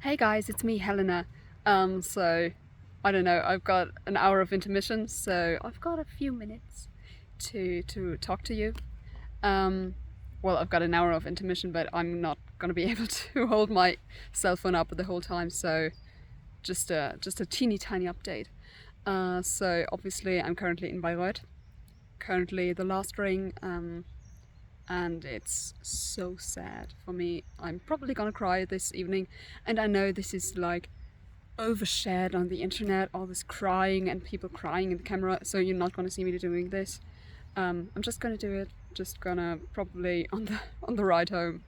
Hey guys, it's me, Helena. So I don't know. I've got an hour of intermission, so I've got a few minutes to talk to you. Um, well, I've got an hour of intermission, but I'm not gonna be able to hold my cell phone up the whole time. So just a teeny tiny update. So obviously, I'm currently in Bayreuth. Currently, the last ring. And it's so sad for me. I'm probably gonna cry this evening, and I know this is like overshared on the internet, all this crying and people crying in the camera, so you're not gonna see me doing this. I'm just gonna do it. Just gonna probably on the ride home,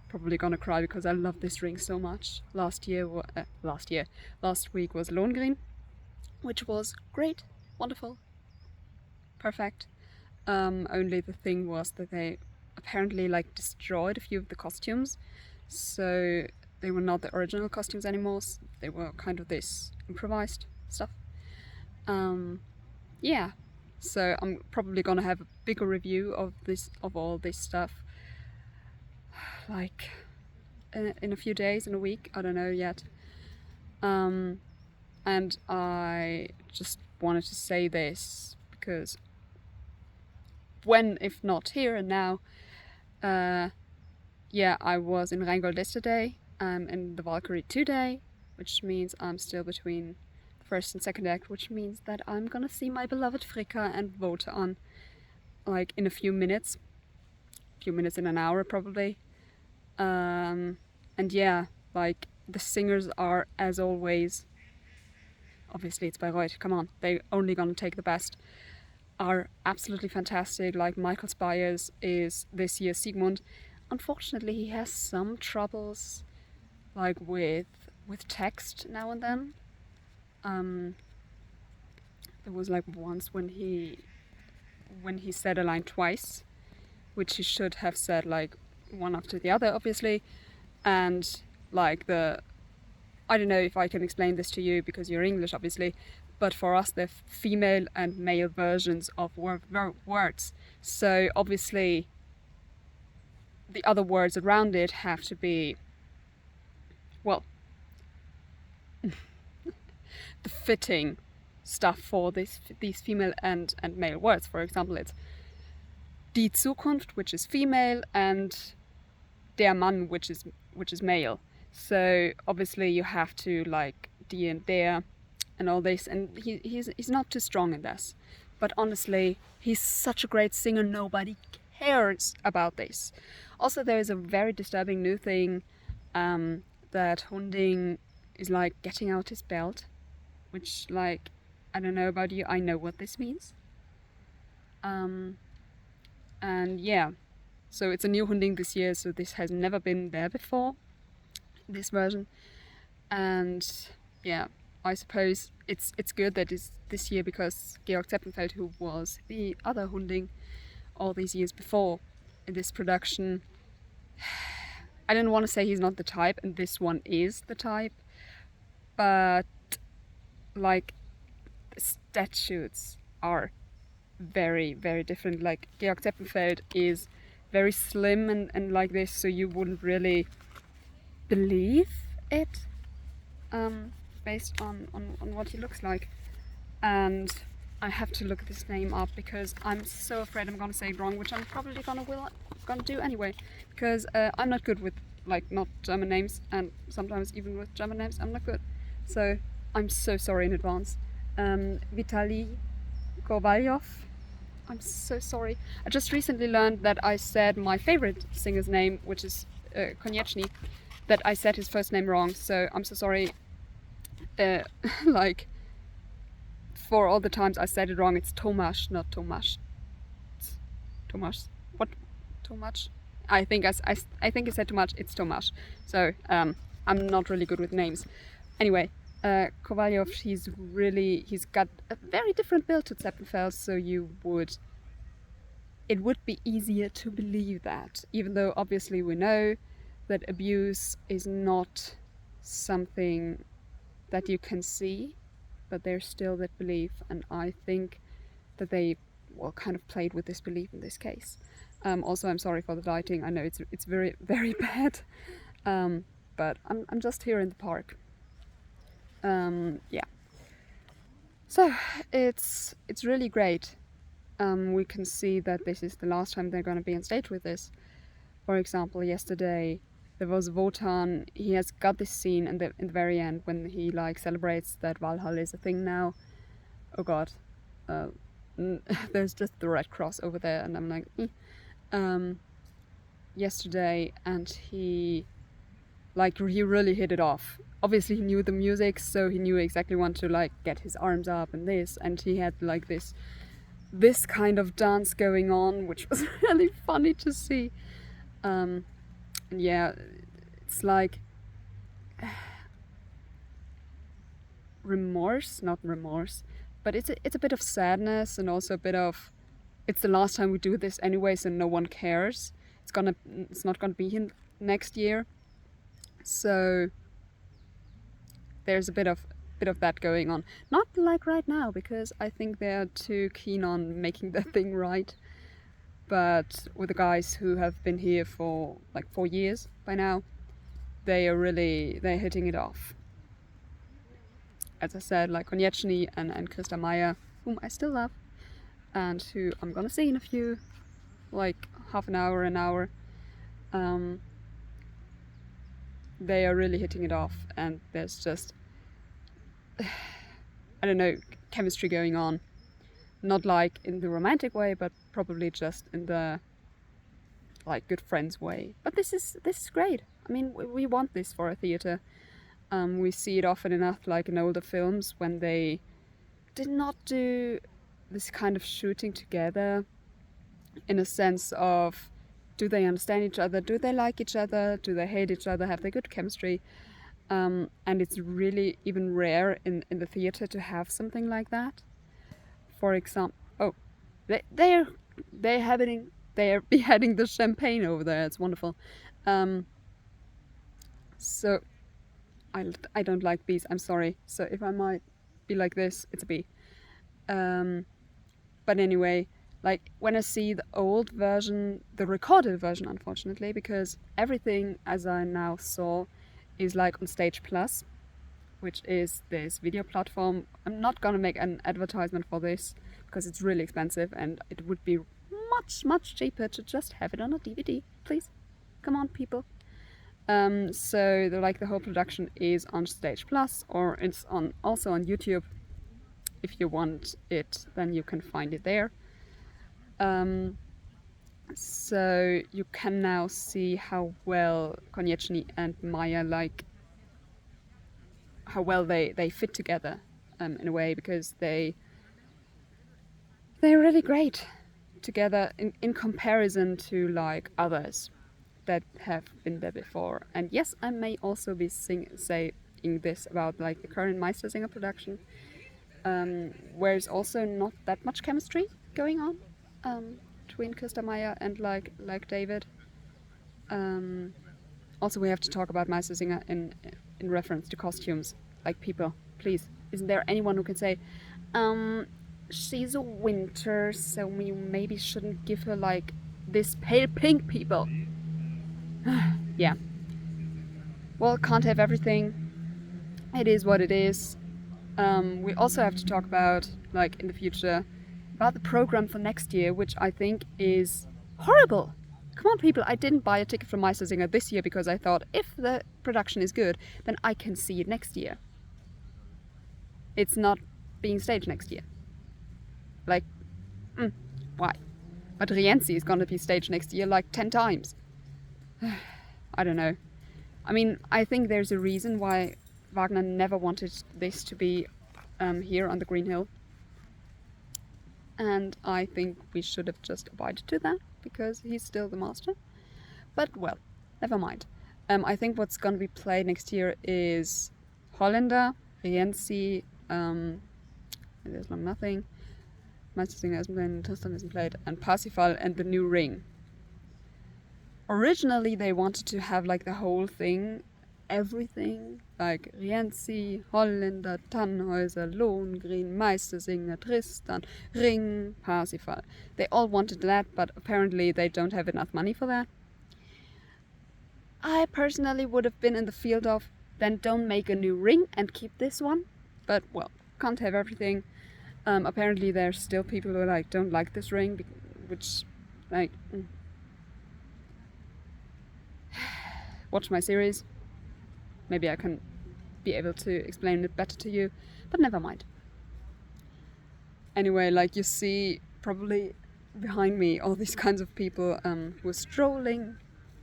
probably gonna cry because I love this ring so much. Last week was Lohengrin, which was great, wonderful, perfect. Only the thing was that they apparently like destroyed a few of the costumes, so they were not the original costumes anymore. They were kind of this improvised stuff. Yeah, so I'm probably gonna have a bigger review of all this stuff, like in a few days, in a week. I don't know yet. And I just wanted to say this because when, if not here and now, yeah, I was in Rheingold yesterday, in the Valkyrie today, which means I'm still between the first and second act, which means that I'm gonna see my beloved Fricka and vote on, like, in a few minutes in an hour probably. And yeah, like, the singers are, as always, obviously it's Bayreuth, come on, they're only gonna take the best, are absolutely fantastic. Like, Michael Spires is this year's Siegmund. Unfortunately, he has some troubles, like with text now and then. There was like once when he said a line twice, which he should have said like one after the other, obviously, and like I don't know if I can explain this to you because you're English, obviously, but for us, they're female and male versions of words. So obviously, the other words around it have to be, well, the fitting stuff for these female and male words. For example, it's die Zukunft, which is female, and der Mann, which is male. So obviously you have to like die and der and all this, and he's not too strong in this. But honestly, he's such a great singer, nobody cares about this. Also, there is a very disturbing new thing, that Hunding is like getting out his belt, which, like, I don't know about you, I know what this means. And yeah, so it's a new Hunding this year, so this has never been there before, this version. And yeah, I suppose it's good that it's this year because Georg Zeppenfeld, who was the other Hunding all these years before in this production, I don't want to say he's not the type, and this one is the type, but like the statutes are very, very different. Like, Georg Zeppenfeld is very slim and like this, so you wouldn't really believe it, based on what he looks like. And I have to look this name up because I'm so afraid I'm gonna say it wrong, which I'm probably gonna do anyway, because I'm not good with like not German names, and sometimes even with German names I'm not good. So I'm so sorry in advance. Vitaly Kovalyov. I'm so sorry. I just recently learned that I said my favorite singer's name, which is Konieczny, that I said his first name wrong. So I'm so sorry. Like, for all the times I said it wrong, it's Tomasz, not Tomasz. It's Tomasz. What? Tomasz? I think I think I said too much. It's Tomasz. So I'm not really good with names. Anyway, Kovalyov, he's got a very different build to Zeppenfeld, so it would be easier to believe that, even though obviously we know that abuse is not something that you can see, but there's still that belief, and I think that they kind of played with this belief in this case. Also, I'm sorry for the lighting. I know it's very, very bad. but I'm just here in the park. Yeah. So it's really great. We can see that this is the last time they're going to be on stage with this. For example, yesterday there was Wotan. He has got this scene in the very end when he like celebrates that Valhalla is a thing now. Oh God, there's just the Red Cross over there, and I'm like, yesterday, and he really hit it off. Obviously, he knew the music, so he knew exactly when to like get his arms up and this, and he had like this kind of dance going on, which was really funny to see. Yeah, it's like not remorse, but it's a bit of sadness, and also a bit of, it's the last time we do this anyway, so no one cares. It's not gonna be here next year, so there's a bit of that going on. Not like right now, because I think they're too keen on making the thing right. But with the guys who have been here for like 4 years by now, they're hitting it off. As I said, like Konieczny and Christa Meyer, whom I still love, and who I'm gonna see in a few, like half an hour, an hour. They are really hitting it off, and there's just, I don't know, chemistry going on. Not like in the romantic way, but probably just in the like good friends way. But this is great. I mean, we want this for a theatre. We see it often enough, like in older films, when they did not do this kind of shooting together in a sense of, do they understand each other? Do they like each other? Do they hate each other? Have they good chemistry? And it's really even rare in the theatre to have something like that. For example, they're beheading the champagne over there. It's wonderful. So I don't like bees. I'm sorry. So if I might be like this, it's a bee. But anyway, like when I see the old version, the recorded version, unfortunately, because everything as I now saw is like on Stage Plus, which is this video platform. I'm not gonna make an advertisement for this because it's really expensive, and it would be much cheaper to just have it on a DVD. Please, come on, people. So the whole production is on Stage Plus, or it's also on YouTube. If you want it, then you can find it there. So you can now see how well Konieczny and Maya, like how well they fit together, in a way, because they're really great together in comparison to like others that have been there before. And yes, I may also be saying this about like the current Meistersinger production, where there's also not that much chemistry going on between Christa Meyer and like David. Also, we have to talk about Meistersinger in reference to costumes. Like, people, please, isn't there anyone who can say, she's a winter, so we maybe shouldn't give her like this pale pink, people. Yeah. Well, can't have everything. It is what it is. We also have to talk about, like, in the future, about the program for next year, which I think is horrible. Come on, people, I didn't buy a ticket for Meistersinger this year because I thought if the production is good, then I can see it next year. It's not being staged next year. Like, why? But Rienzi is gonna be staged next year like 10 times. I don't know. I mean, I think there's a reason why Wagner never wanted this to be here on the Green Hill. And I think we should have just abided to that, because he's still the master. But, well, never mind. I think what's going to be played next year is Holländer, Rienzi, There's Long Nothing, Meistersinger isn't played, Tristan isn't played, and Parsifal and The New Ring. Originally they wanted to have like the whole thing, everything, like Rienzi, Holländer, Tannhäuser, Lohengrin, Meistersinger, Tristan, Ring, Parsifal. They all wanted that, but apparently they don't have enough money for that. I personally would have been in the field of, then don't make a new ring and keep this one. But, well, can't have everything. Apparently there's still people who like don't like this ring, which, like, watch my series. Maybe I can be able to explain it better to you, but never mind. Anyway, like you see probably behind me all these kinds of people who are strolling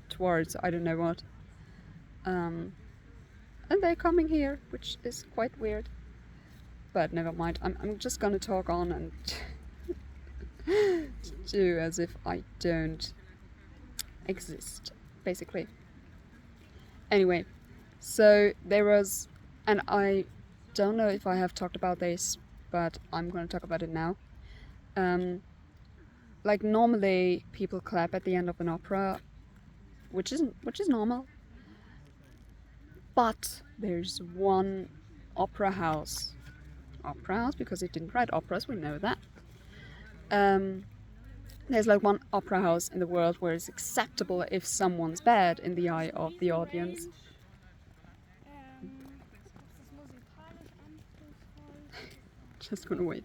towards I don't know what. And they're coming here, which is quite weird. But never mind, I'm just gonna talk on and do as if I don't exist, basically. Anyway, so there was, and I don't know if I have talked about this, but I'm gonna talk about it now. Like normally people clap at the end of an opera, which is normal. But there's one opera house because it didn't write operas, we know that. There's like one opera house in the world where it's acceptable if someone's bad in the eye of the audience. Just gonna wait.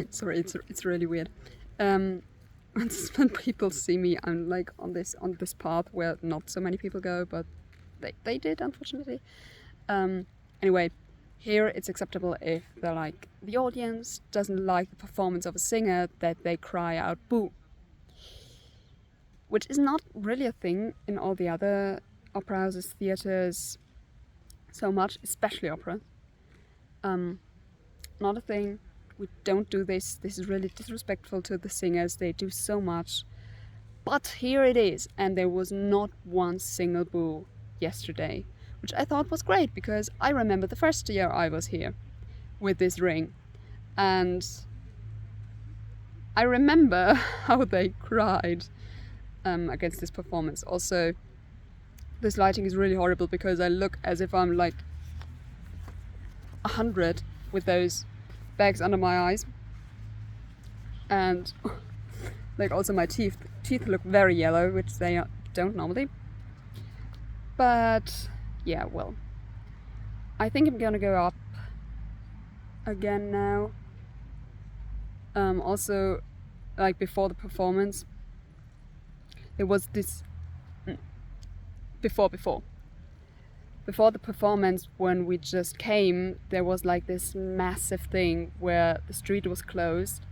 Sorry, it's really weird. When people see me, I'm like on this path where not so many people go, but they did, unfortunately. Anyway, here it's acceptable if the audience doesn't like the performance of a singer, that they cry out boo. Which is not really a thing in all the other opera houses, theatres, so much, especially opera. Not a thing. We don't do this. This is really disrespectful to the singers. They do so much. But here it is, and there was not one single boo yesterday, which I thought was great because I remember the first year I was here with this ring, and I remember how they cried against this performance. Also, this lighting is really horrible because I look as if I'm like 100 with those bags under my eyes, and like also my teeth look very yellow, which they don't normally. But yeah, well, I think I'm gonna go up again now. Also, like before the performance, there was this before the performance, when we just came, there was like this massive thing where the street was closed,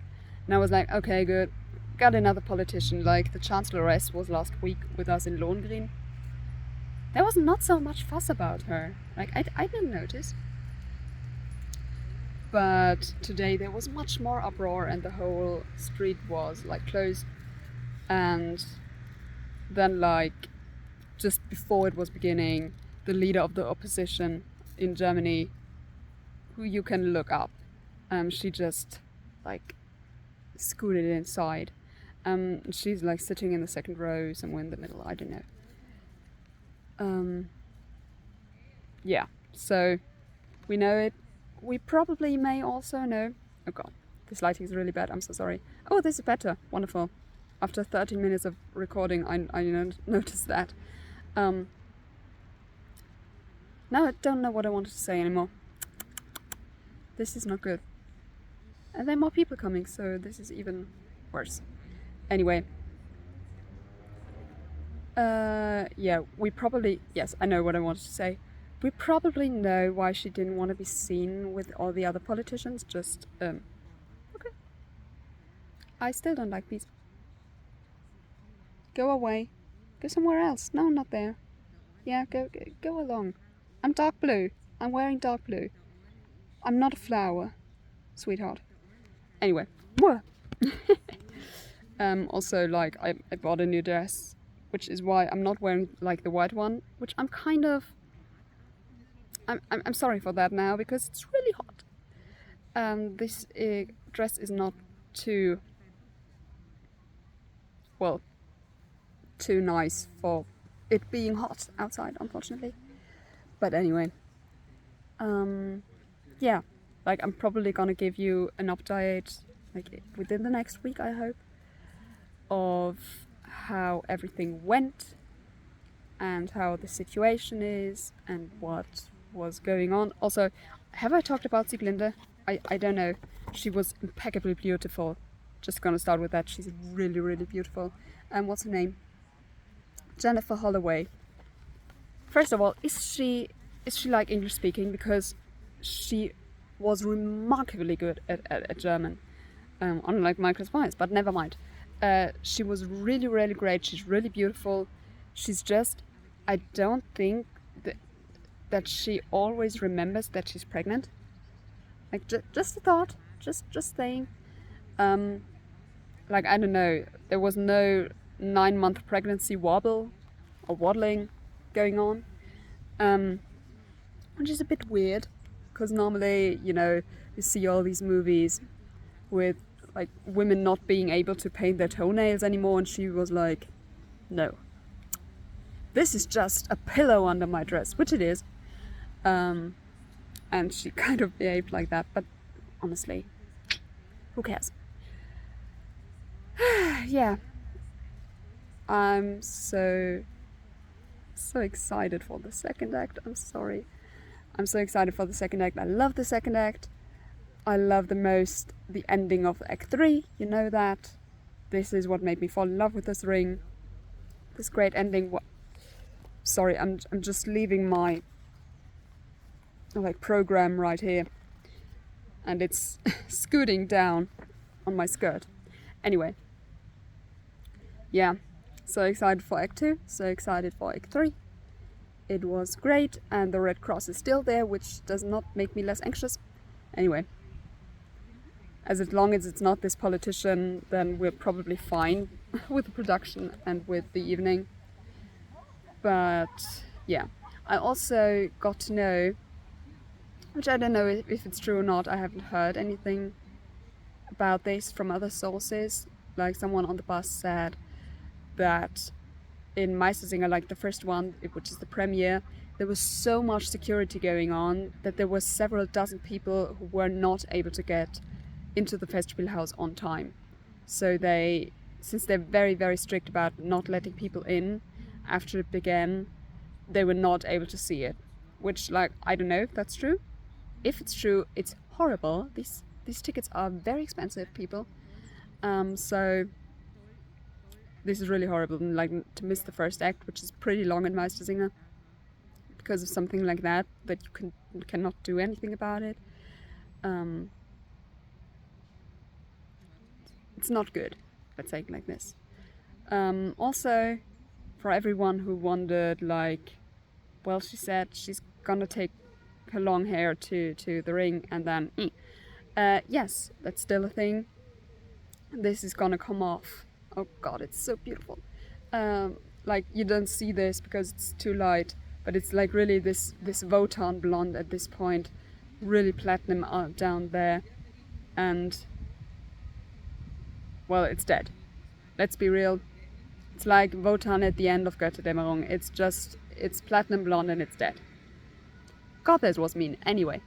and I was like, okay, good, got another politician. Like the Chancelloress was last week with us in Lohengrin. There was not so much fuss about her, like I didn't notice, but today there was much more uproar and the whole street was like closed. And then like just before it was beginning, the leader of the opposition in Germany, who you can look up, she just like scooted inside. She's like sitting in the second row, somewhere in the middle, I don't know. Yeah, so we know it. We probably may also know. Oh god, this lighting is really bad, I'm so sorry. Oh, this is better, wonderful. After 13 minutes of recording, I noticed that. Now I don't know what I wanted to say anymore. This is not good. And there are more people coming, so this is even worse. Anyway. Yeah, we probably... Yes, I know what I wanted to say. We probably know why she didn't want to be seen with all the other politicians, just... Okay. I still don't like these. Go away. Go somewhere else. No, not there. Yeah, go along. I'm dark blue. I'm wearing dark blue. I'm not a flower, sweetheart. Anyway. Also, like, I bought a new dress, which is why I'm not wearing, like, the white one, which I'm kind of... I'm sorry for that now, because it's really hot. This dress is not too... well, too nice for it being hot outside, unfortunately. But anyway, yeah, like I'm probably gonna give you an update like within the next week, I hope, of how everything went and how the situation is and what was going on. Also, have I talked about Sieglinde? I don't know. She was impeccably beautiful. Just gonna start with that. She's really, really beautiful. And what's her name? Jennifer Holloway. First of all, is she like English speaking? Because she was remarkably good at German, unlike Michael Spice, but never mind. She was really, really great. She's really beautiful. She's just, I don't think that she always remembers that she's pregnant. Like, just a thought, just saying. Like, I don't know, there was no 9-month pregnancy wobble or waddling going on, which is a bit weird, because normally, you know, you see all these movies with like women not being able to paint their toenails anymore, and she was like, no, this is just a pillow under my dress, which it is. And she kind of behaved like that, but honestly, who cares? Yeah, I'm so excited for the second act. I'm sorry. I'm so excited for the second act. I love the second act. I love the most the ending of Act 3. You know that. This is what made me fall in love with this ring. This great ending. Sorry, I'm just leaving my like program right here, and it's scooting down on my skirt. Anyway, yeah, so excited for Act 2, so excited for Act 3. It was great, and the Red Cross is still there, which does not make me less anxious. Anyway, as long as it's not this politician, then we're probably fine with the production and with the evening. But yeah, I also got to know, which I don't know if it's true or not, I haven't heard anything about this from other sources. Like, someone on the bus said that in Meistersinger, like the first one, which is the premiere, there was so much security going on that there were several dozen people who were not able to get into the Festspielhaus on time. So since they're very, very strict about not letting people in after it began, they were not able to see it. Which, like, I don't know if that's true. If it's true, it's horrible. These tickets are very expensive, people. So this is really horrible, and like to miss the first act, which is pretty long in Meistersinger, because of something like that you cannot do anything about it. It's not good, let's say it like this. Also, for everyone who wondered, like, well, she said she's gonna take her long hair to the ring, and then yes, that's still a thing. This is gonna come off. Oh god, it's so beautiful. Like, you don't see this because it's too light, but it's like really this Wotan blonde at this point, really platinum down there, and well, it's dead. Let's be real. It's like Wotan at the end of Götterdämmerung. It's platinum blonde and it's dead. God, that was mean. Anyway,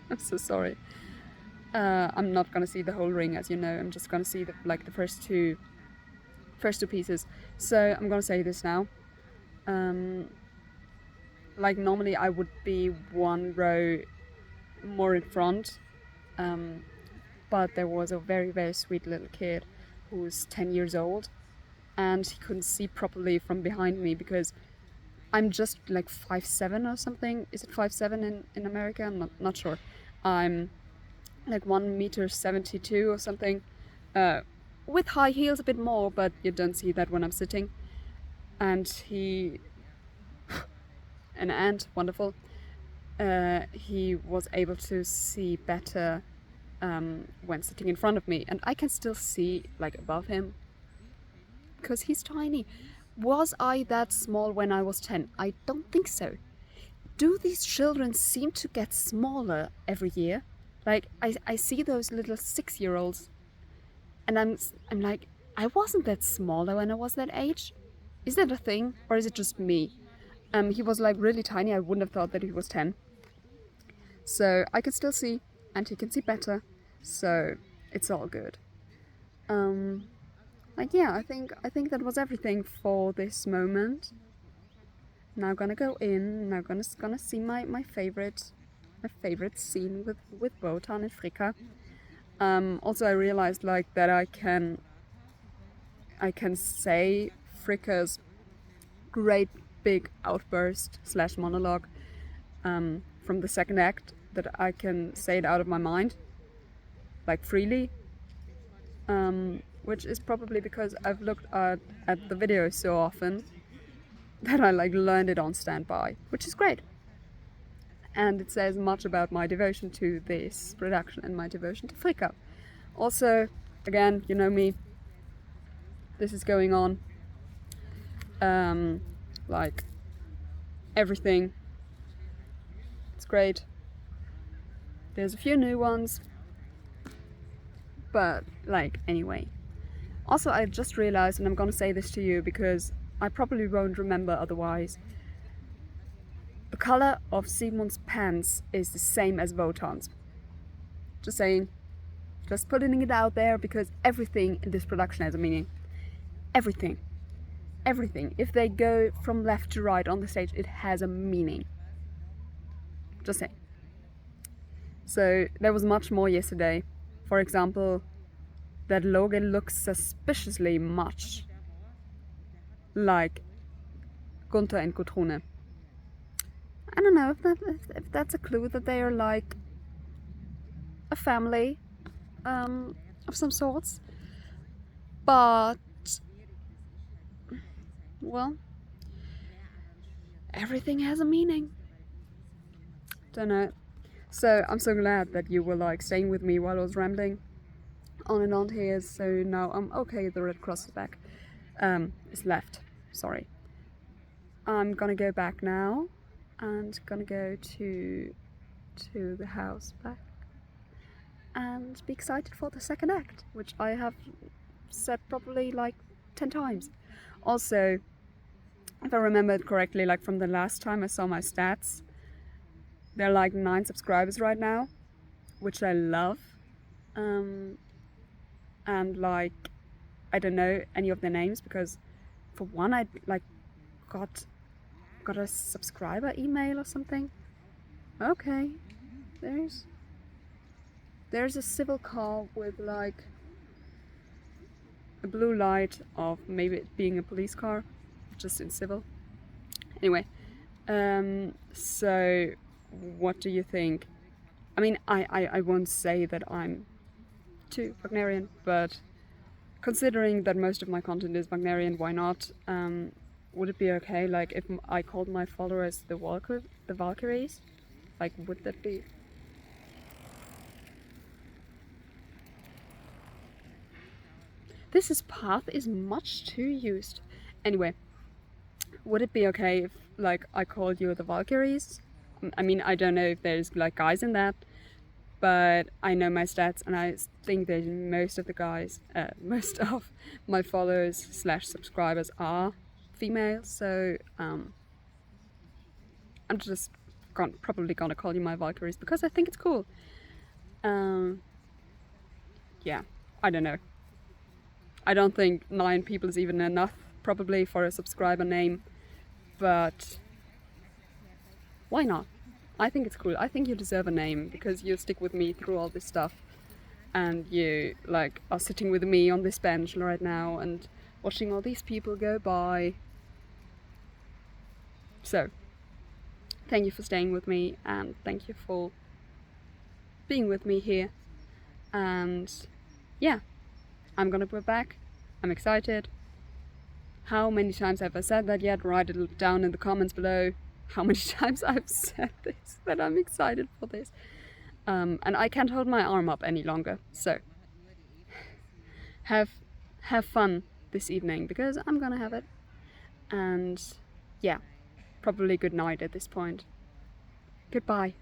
I'm so sorry. I'm not gonna see the whole ring, as you know. I'm just gonna see the first two pieces. So I'm gonna say this now. Like, normally I would be one row more in front, but there was a very, very sweet little kid who was 10 years old, and he couldn't see properly from behind me because I'm just like 5'7" or something. Is it 5'7" in America? I'm not sure. I'm like 1.72 m or something, with high heels a bit more, but you don't see that when I'm sitting. And an ant, wonderful. He was able to see better when sitting in front of me, and I can still see like above him because he's tiny. Was I that small when I was 10? I don't think so. Do these children seem to get smaller every year? Like, I see those little 6-year-olds, and I'm like, I wasn't that smaller when I was that age. Is that a thing, or is it just me? He was like really tiny. I wouldn't have thought that he was 10. So I can still see, and he can see better. So it's all good. Like yeah, I think that was everything for this moment. Now gonna go in. Now gonna see my favorite scene with Wotan and Fricka. Also, I realized like that I can say Fricka's great big outburst / monologue from the second act, that I can say it out of my mind, like freely, which is probably because I've looked at the video so often that I like learned it on standby, which is great. And it says much about my devotion to this production and my devotion to Fricka. Also, again, you know me, this is going on. Like everything. It's great. There's a few new ones. But like anyway. Also, I just realized, and I'm gonna say this to you because I probably won't remember otherwise. The color of Simon's pants is the same as Wotan's. Just saying. Just putting it out there because everything in this production has a meaning. Everything. Everything. If they go from left to right on the stage, it has a meaning. Just saying. So there was much more yesterday. For example, that Logan looks suspiciously much like Gunther and Gudrune. I don't know if that's a clue that they are like a family of some sorts. But, well, everything has a meaning. Don't know. So I'm so glad that you were like staying with me while I was rambling on and on here. So now I'm okay. The Red Cross is back. It's left. Sorry. I'm gonna go back now and gonna go to the house back and be excited for the second act, which I have said probably like 10 times. Also, if I remembered correctly, like from the last time I saw my stats, there are like 9 subscribers right now, which I love. And like, I don't know any of their names because for one I like got a subscriber email or something. Okay, there's a civil car with like a blue light of maybe it being a police car, just in civil. Anyway, so what do you think? I mean, I won't say that I'm too Wagnerian, but considering that most of my content is Wagnerian, why not? Would it be okay, like, if I called my followers the Valkyries? Like, would that be... This path is much too used. Anyway, would it be okay if, like, I called you the Valkyries? I mean, I don't know if there's, like, guys in that, but I know my stats, and I think that most of the guys, most of my followers / subscribers are female, so I'm just probably gonna call you my Valkyries because I think it's cool. Yeah, I don't know. I don't think 9 people is even enough probably for a subscriber name, but why not? I think it's cool. I think you deserve a name because you stick with me through all this stuff, and you like are sitting with me on this bench right now and watching all these people go by. So, thank you for staying with me, and thank you for being with me here. And yeah, I'm gonna go back. I'm excited. How many times have I said that yet? Write it down in the comments below. How many times I've said this, that I'm excited for this. And I can't hold my arm up any longer. So, have fun this evening, because I'm gonna have it. And yeah, probably good night at this point. Goodbye.